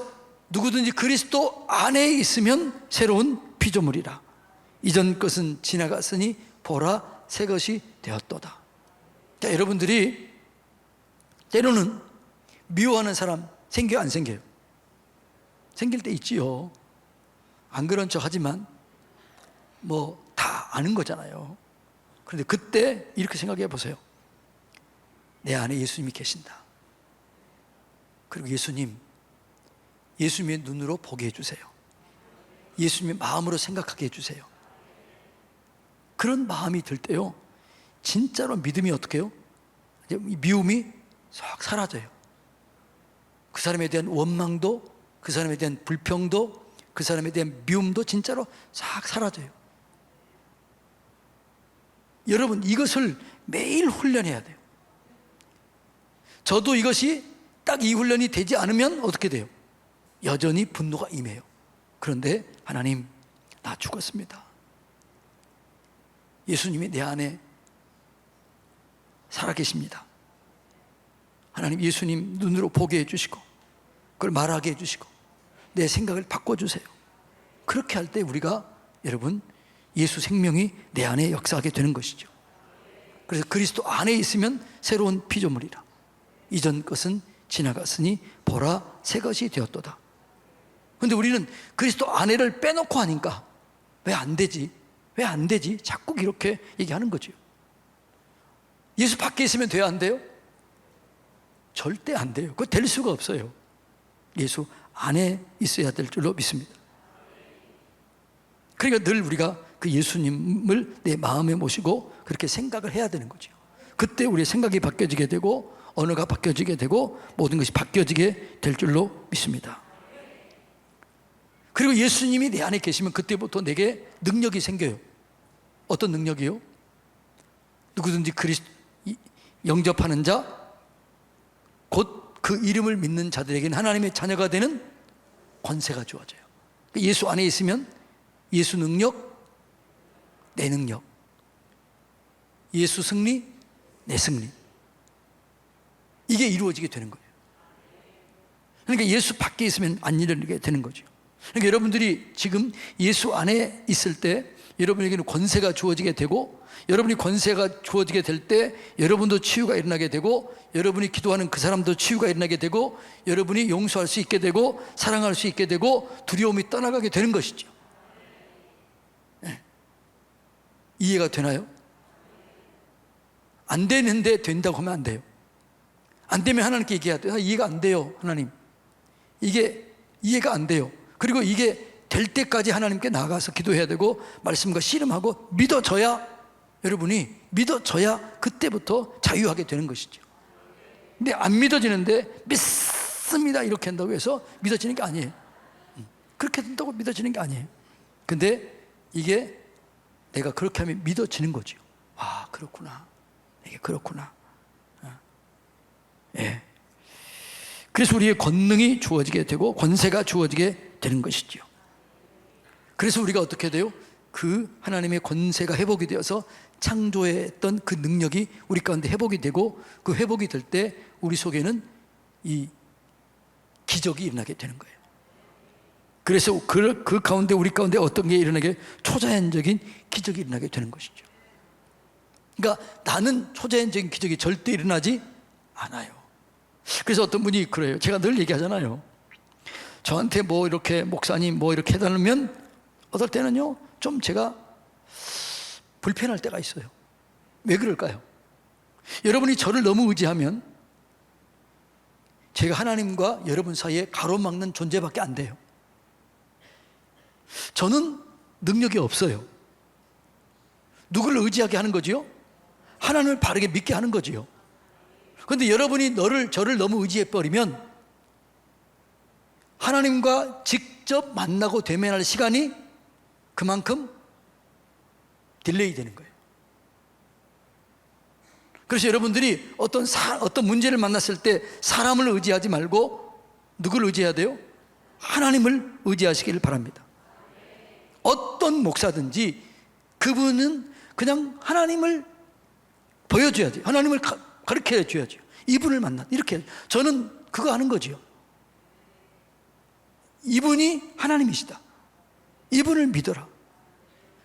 누구든지 그리스도 안에 있으면 새로운 피조물이라. 이전 것은 지나갔으니 보라, 새 것이 되었도다. 자, 여러분들이 때로는 미워하는 사람 생겨요, 안 생겨요? 생길 때 있지요. 안 그런 척 하지만 뭐 다 아는 거잖아요. 그런데 그때 이렇게 생각해 보세요. 내 안에 예수님이 계신다. 그리고 예수님의 눈으로 보게 해주세요. 예수님의 마음으로 생각하게 해주세요. 그런 마음이 들 때요, 진짜로 믿음이 어떻게 해요? 미움이 싹 사라져요. 그 사람에 대한 원망도, 그 사람에 대한 불평도, 그 사람에 대한 미움도 진짜로 싹 사라져요. 여러분, 이것을 매일 훈련해야 돼요. 저도 이것이 딱 이 훈련이 되지 않으면 어떻게 돼요? 여전히 분노가 임해요. 그런데 하나님, 나 죽었습니다. 예수님이 내 안에 살아계십니다. 하나님, 예수님 눈으로 보게 해주시고 그걸 말하게 해주시고 내 생각을 바꿔주세요. 그렇게 할 때 우리가, 여러분, 예수 생명이 내 안에 역사하게 되는 것이죠. 그래서 그리스도 안에 있으면 새로운 피조물이라. 이전 것은 지나갔으니 보라, 새 것이 되었도다. 그런데 우리는 그리스도 안에를 빼놓고 하니까 왜 안 되지? 왜 안 되지? 자꾸 이렇게 얘기하는 거죠. 예수 밖에 있으면 돼요, 안 돼요? 절대 안 돼요. 그거 될 수가 없어요. 예수 안에 있어야 될 줄로 믿습니다. 그러니까 늘 우리가 그 예수님을 내 마음에 모시고 그렇게 생각을 해야 되는 거죠. 그때 우리의 생각이 바뀌어지게 되고 언어가 바뀌어지게 되고 모든 것이 바뀌어지게 될 줄로 믿습니다. 그리고 예수님이 내 안에 계시면 그때부터 내게 능력이 생겨요. 어떤 능력이요? 누구든지 영접하는 자, 곧 그 이름을 믿는 자들에게는 하나님의 자녀가 되는 권세가 주어져요. 예수 안에 있으면 예수 능력, 내 능력, 예수 승리, 내 승리, 이게 이루어지게 되는 거예요. 그러니까 예수 밖에 있으면 안 이루어지게 되는 거죠. 그러니까 여러분들이 지금 예수 안에 있을 때 여러분에게는 권세가 주어지게 되고, 여러분이 권세가 주어지게 될 때 여러분도 치유가 일어나게 되고, 여러분이 기도하는 그 사람도 치유가 일어나게 되고, 여러분이 용서할 수 있게 되고 사랑할 수 있게 되고 두려움이 떠나가게 되는 것이죠. 네. 이해가 되나요? 안 되는데 된다고 하면 안 돼요. 안 되면 하나님께 얘기해야 돼요. 이해가 안 돼요, 하나님. 이게 이해가 안 돼요. 그리고 이게 될 때까지 하나님께 나가서 기도해야 되고 말씀과 씨름하고 믿어져야, 여러분이 믿어져야 그때부터 자유하게 되는 것이죠. 근데 안 믿어지는데 믿습니다 이렇게 한다고 해서 믿어지는 게 아니에요. 그렇게 된다고 믿어지는 게 아니에요. 근데 이게 내가 그렇게 하면 믿어지는 거죠. 아, 그렇구나, 이게 그렇구나. 예. 그래서 우리의 권능이 주어지게 되고 권세가 주어지게 되는 것이죠. 그래서 우리가 어떻게 돼요? 그 하나님의 권세가 회복이 되어서 창조했던 그 능력이 우리 가운데 회복이 되고, 그 회복이 될 때 우리 속에는 이 기적이 일어나게 되는 거예요. 그래서 그 가운데, 우리 가운데 어떤 게 일어나게, 초자연적인 기적이 일어나게 되는 것이죠. 그러니까 나는 초자연적인 기적이 절대 일어나지 않아요. 그래서 어떤 분이 그래요. 제가 늘 얘기하잖아요. 저한테 뭐 이렇게 목사님 뭐 이렇게 해달라면 어떨 때는요 좀 제가 불편할 때가 있어요. 왜 그럴까요? 여러분이 저를 너무 의지하면 제가 하나님과 여러분 사이에 가로막는 존재밖에 안 돼요. 저는 능력이 없어요. 누구를 의지하게 하는 거지요? 하나님을 바르게 믿게 하는 거지요. 그런데 여러분이 저를 너무 의지해버리면 하나님과 직접 만나고 대면할 시간이 그만큼 딜레이 되는 거예요. 그래서 여러분들이 어떤 문제를 만났을 때 사람을 의지하지 말고 누구를 의지해야 돼요? 하나님을 의지하시길 바랍니다. 어떤 목사든지 그분은 그냥 하나님을 보여줘야지, 하나님을 가르쳐 줘야죠. 이분을 만나, 이렇게. 저는 그거 하는 거지요. 이분이 하나님이시다, 이분을 믿어라.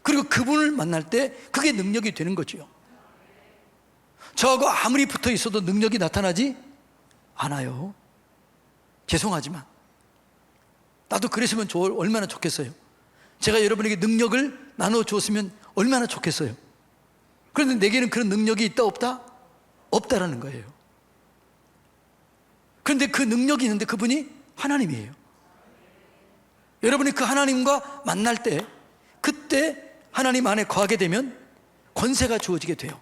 그리고 그분을 만날 때 그게 능력이 되는 거지요. 저하고 아무리 붙어 있어도 능력이 나타나지 않아요. 죄송하지만 나도 그랬으면 얼마나 좋겠어요. 제가 여러분에게 능력을 나눠줬으면 얼마나 좋겠어요. 그런데 내게는 그런 능력이 있다 없다? 없다라는 거예요. 그런데 그 능력이 있는데 그분이 하나님이에요. 여러분이 그 하나님과 만날 때, 그때 하나님 안에 거하게 되면 권세가 주어지게 돼요.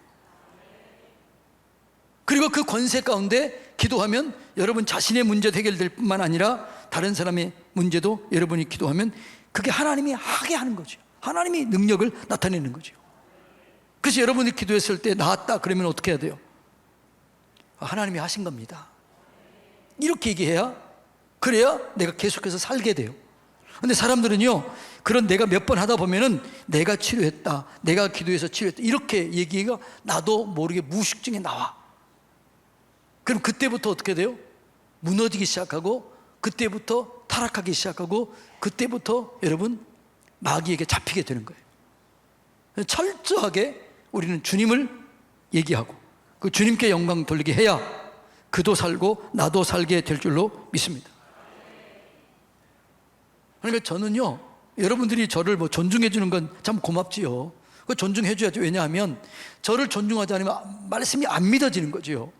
그리고 그 권세 가운데 기도하면 여러분 자신의 문제도 해결될 뿐만 아니라 다른 사람의 문제도 여러분이 기도하면 그게 하나님이 하게 하는 거죠. 하나님이 능력을 나타내는 거죠. 그래서 여러분이 기도했을 때 나았다 그러면 어떻게 해야 돼요? 하나님이 하신 겁니다, 이렇게 얘기해야, 그래야 내가 계속해서 살게 돼요. 근데 사람들은요, 그런 내가 몇 번 하다 보면은 내가 치료했다, 내가 기도해서 치료했다, 이렇게 얘기가 나도 모르게 무의식 중에 나와. 그럼 그때부터 어떻게 돼요? 무너지기 시작하고, 그때부터 타락하기 시작하고, 그때부터 여러분 마귀에게 잡히게 되는 거예요. 철저하게 우리는 주님을 얘기하고 그 주님께 영광 돌리게 해야 그도 살고 나도 살게 될 줄로 믿습니다. 그러니까 저는요, 여러분들이 저를 뭐 존중해 주는 건 참 고맙지요. 그 존중해 줘야죠. 왜냐하면 저를 존중하지 않으면 말씀이 안 믿어지는 거지요.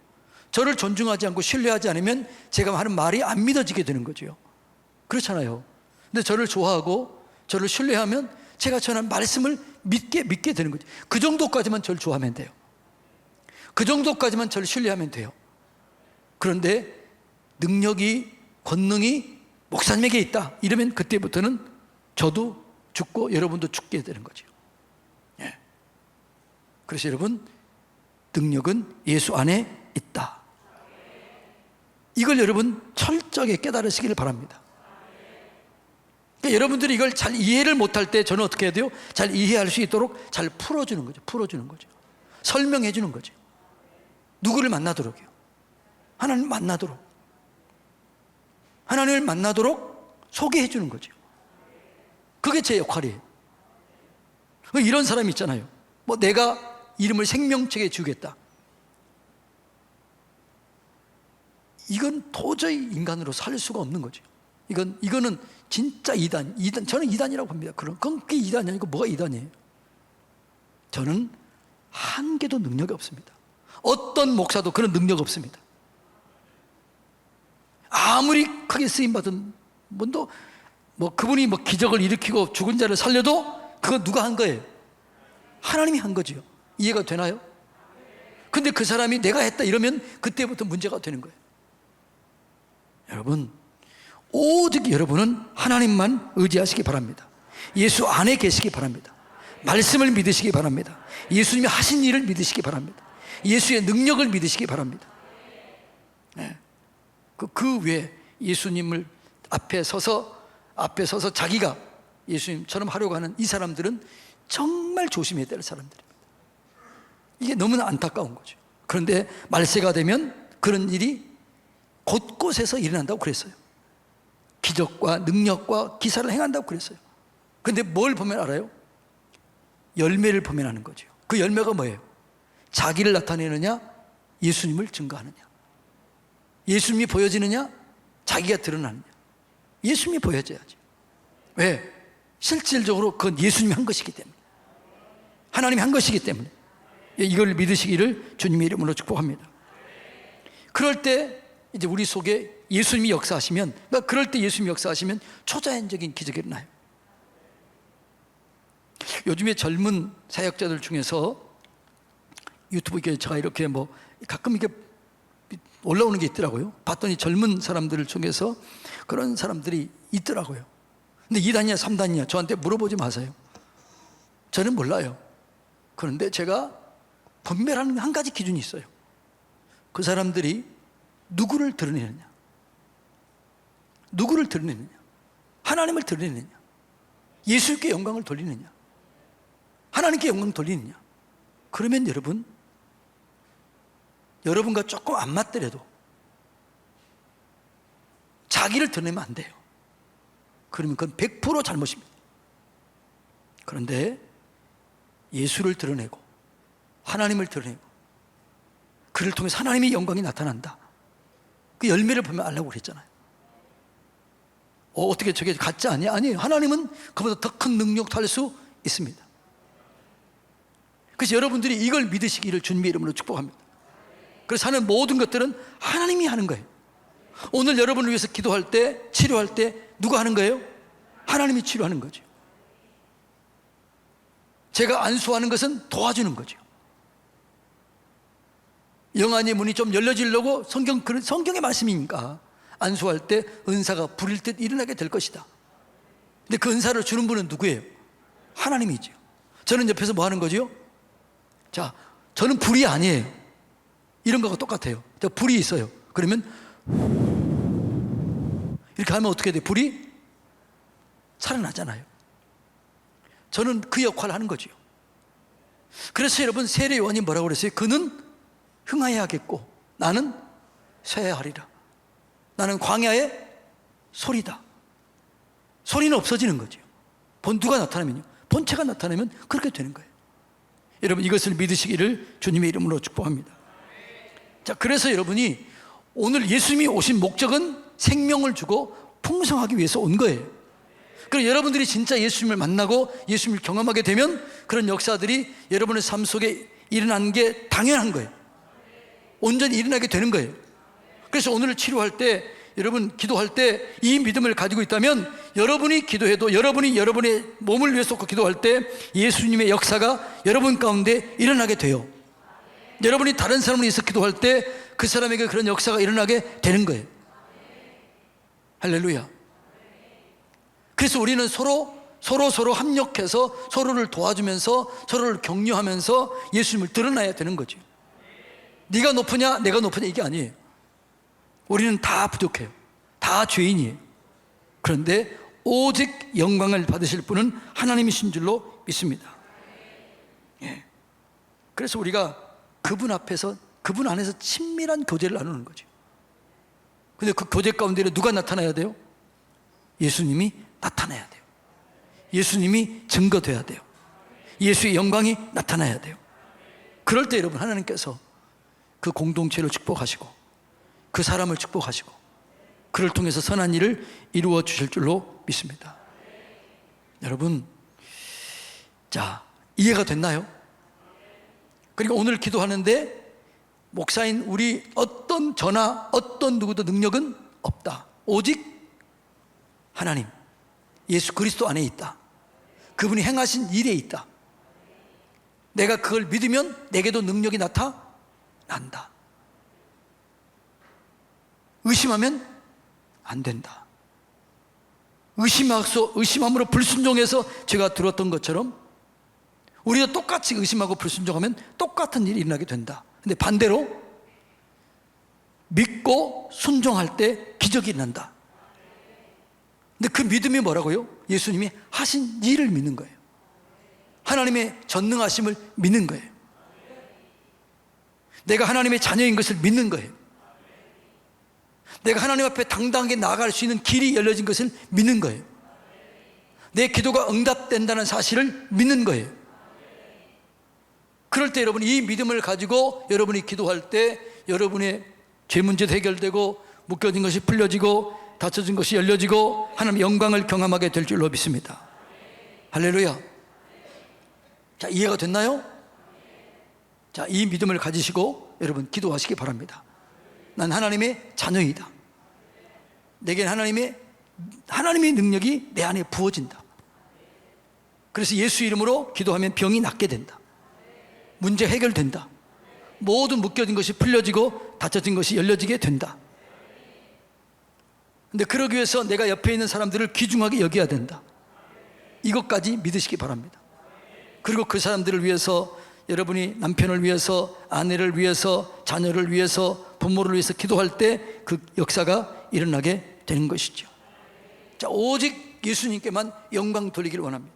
저를 존중하지 않고 신뢰하지 않으면 제가 하는 말이 안 믿어지게 되는 거지요. 그렇잖아요. 근데 저를 좋아하고 저를 신뢰하면 제가 전한 말씀을 믿게 되는 거죠. 그 정도까지만 저를 좋아하면 돼요. 그 정도까지만 저를 신뢰하면 돼요. 그런데 능력이, 권능이 목사님에게 있다 이러면 그때부터는 저도 죽고 여러분도 죽게 되는 거죠. 예. 그래서 여러분, 능력은 예수 안에 있다. 이걸 여러분 철저하게 깨달으시기를 바랍니다. 그러니까 여러분들이 이걸 잘 이해를 못할 때 저는 어떻게 해야 돼요? 잘 이해할 수 있도록 잘 풀어주는 거죠. 풀어주는 거죠. 설명해 주는 거죠. 누구를 만나도록요? 하나님을 만나도록. 하나님을 만나도록 소개해 주는 거죠. 그게 제 역할이에요. 이런 사람이 있잖아요. 뭐 내가 이름을 생명책에 주겠다. 이건 도저히 인간으로 살 수가 없는 거죠. 이거는 진짜 이단. 저는 이단이라고 봅니다. 그건 그게 이단이 아니고 뭐가 이단이에요? 저는 한 개도 능력이 없습니다. 어떤 목사도 그런 능력 없습니다. 아무리 크게 쓰임받은 분도 그분이 기적을 일으키고 죽은 자를 살려도 그건 누가 한 거예요? 하나님이 한 거죠. 이해가 되나요? 근데 그 사람이 내가 했다 이러면 그때부터 문제가 되는 거예요. 여러분, 오직 여러분은 하나님만 의지하시기 바랍니다. 예수 안에 계시기 바랍니다. 말씀을 믿으시기 바랍니다. 예수님이 하신 일을 믿으시기 바랍니다. 예수의 능력을 믿으시기 바랍니다. 네. 그 외에 예수님을 앞에 서서 자기가 예수님처럼 하려고 하는 이 사람들은 정말 조심해야 될 사람들입니다. 이게 너무나 안타까운 거죠. 그런데 말세가 되면 그런 일이 곳곳에서 일어난다고 그랬어요. 기적과 능력과 기사를 행한다고 그랬어요. 그런데 뭘 보면 알아요? 열매를 보면 아는 거죠. 그 열매가 뭐예요? 자기를 나타내느냐, 예수님을 증거하느냐. 예수님이 보여지느냐, 자기가 드러나느냐. 예수님이 보여져야지. 왜? 실질적으로 그건 예수님이 한 것이기 때문에, 하나님이 한 것이기 때문에 이걸 믿으시기를 주님의 이름으로 축복합니다. 그럴 때 이제 우리 속에 예수님이 역사하시면, 그럴 때 예수님이 역사하시면 초자연적인 기적이 일어나요. 요즘에 젊은 사역자들 중에서 유튜브에 제가 이렇게 가끔 이게 올라오는 게 있더라고요. 봤더니 젊은 사람들 중에서 그런 사람들이 있더라고요. 근데 2단이냐 3단이냐 저한테 물어보지 마세요. 저는 몰라요. 그런데 제가 분별하는 한 가지 기준이 있어요. 그 사람들이 누구를 드러내느냐, 누구를 드러내느냐, 하나님을 드러내느냐, 예수께 영광을 돌리느냐, 하나님께 영광을 돌리느냐. 그러면 여러분과 조금 안 맞더라도 자기를 드러내면 안 돼요. 그러면 그건 100% 잘못입니다. 그런데 예수를 드러내고 하나님을 드러내고 그를 통해서 하나님의 영광이 나타난다. 그 열매를 보면 알라고 그랬잖아요. 어떻게 저게 가짜 아니야? 아니에요. 하나님은 그보다 더 큰 능력도 할 수 있습니다. 그래서 여러분들이 이걸 믿으시기를 주님의 이름으로 축복합니다. 그래서 하는 모든 것들은 하나님이 하는 거예요. 오늘 여러분을 위해서 기도할 때, 치료할 때 누가 하는 거예요? 하나님이 치료하는 거죠. 제가 안수하는 것은 도와주는 거죠. 영안의 문이 좀 열려지려고 성경의 말씀이니까 안수할 때 은사가 불일 듯 일어나게 될 것이다. 근데 그 은사를 주는 분은 누구예요? 하나님이죠. 저는 옆에서 뭐 하는 거죠? 자, 저는 불이 아니에요. 이런 거하고 똑같아요. 저 불이 있어요. 그러면 이렇게 하면 어떻게 돼요? 불이 살아나잖아요. 저는 그 역할을 하는 거죠. 그래서 여러분 세례 요한이 뭐라고 그랬어요? 그는 흥하여야 하겠고 나는 쇠야 하리라. 나는 광야의 소리다. 소리는 없어지는 거죠. 본두가 나타나면요, 본체가 나타나면 그렇게 되는 거예요. 여러분 이것을 믿으시기를 주님의 이름으로 축복합니다. 자, 그래서 여러분이 오늘 예수님이 오신 목적은 생명을 주고 풍성하기 위해서 온 거예요. 그리고 여러분들이 진짜 예수님을 만나고 예수님을 경험하게 되면 그런 역사들이 여러분의 삶 속에 일어나는 게 당연한 거예요. 온전히 일어나게 되는 거예요. 그래서 오늘 치료할 때, 여러분 기도할 때 이 믿음을 가지고 있다면 여러분이 기도해도 여러분의 몸을 위해서 기도할 때 예수님의 역사가 여러분 가운데 일어나게 돼요. 여러분이 다른 사람을 위해서 기도할 때 그 사람에게 그런 역사가 일어나게 되는 거예요. 할렐루야. 그래서 우리는 서로 합력해서 서로를 도와주면서 서로를 격려하면서 예수님을 드러나야 되는 거죠. 네가 높으냐 내가 높으냐 이게 아니에요. 우리는 다 부족해요. 다 죄인이에요. 그런데 오직 영광을 받으실 분은 하나님이신 줄로 믿습니다. 예. 그래서 우리가 그분 앞에서, 그분 안에서 친밀한 교제를 나누는 거죠. 근데 그 교제 가운데는 누가 나타나야 돼요? 예수님이 나타나야 돼요. 예수님이 증거돼야 돼요. 예수의 영광이 나타나야 돼요. 그럴 때 여러분, 하나님께서 그 공동체를 축복하시고 그 사람을 축복하시고 그를 통해서 선한 일을 이루어 주실 줄로 믿습니다. 여러분, 자, 이해가 됐나요? 그러니까 오늘 기도하는데 목사인 우리 어떤 저나 어떤 누구도 능력은 없다. 오직 하나님, 예수 그리스도 안에 있다. 그분이 행하신 일에 있다. 내가 그걸 믿으면 내게도 능력이 나타난다. 의심하면 안 된다. 의심함으로 불순종해서 제가 들었던 것처럼 우리가 똑같이 의심하고 불순종하면 똑같은 일이 일어나게 된다. 근데 반대로 믿고 순종할 때 기적이 일어난다. 근데 그 믿음이 뭐라고요? 예수님이 하신 일을 믿는 거예요. 하나님의 전능하심을 믿는 거예요. 내가 하나님의 자녀인 것을 믿는 거예요. 내가 하나님 앞에 당당하게 나아갈 수 있는 길이 열려진 것을 믿는 거예요. 내 기도가 응답된다는 사실을 믿는 거예요. 그럴 때 여러분, 이 믿음을 가지고 여러분이 기도할 때 여러분의 죄 문제도 해결되고 묶여진 것이 풀려지고 닫혀진 것이 열려지고 하나님의 영광을 경험하게 될 줄로 믿습니다. 할렐루야. 자, 이해가 됐나요? 자, 이 믿음을 가지시고 여러분 기도하시기 바랍니다. 난 하나님의 자녀이다. 내겐 하나님의 능력이 내 안에 부어진다. 그래서 예수 이름으로 기도하면 병이 낫게 된다. 문제 해결된다. 모든 묶여진 것이 풀려지고 닫혀진 것이 열려지게 된다. 근데 그러기 위해서 내가 옆에 있는 사람들을 귀중하게 여겨야 된다. 이것까지 믿으시기 바랍니다. 그리고 그 사람들을 위해서, 여러분이 남편을 위해서, 아내를 위해서, 자녀를 위해서, 부모를 위해서 기도할 때 그 역사가 일어나게 되는 것이죠. 자, 오직 예수님께만 영광 돌리기를 원합니다.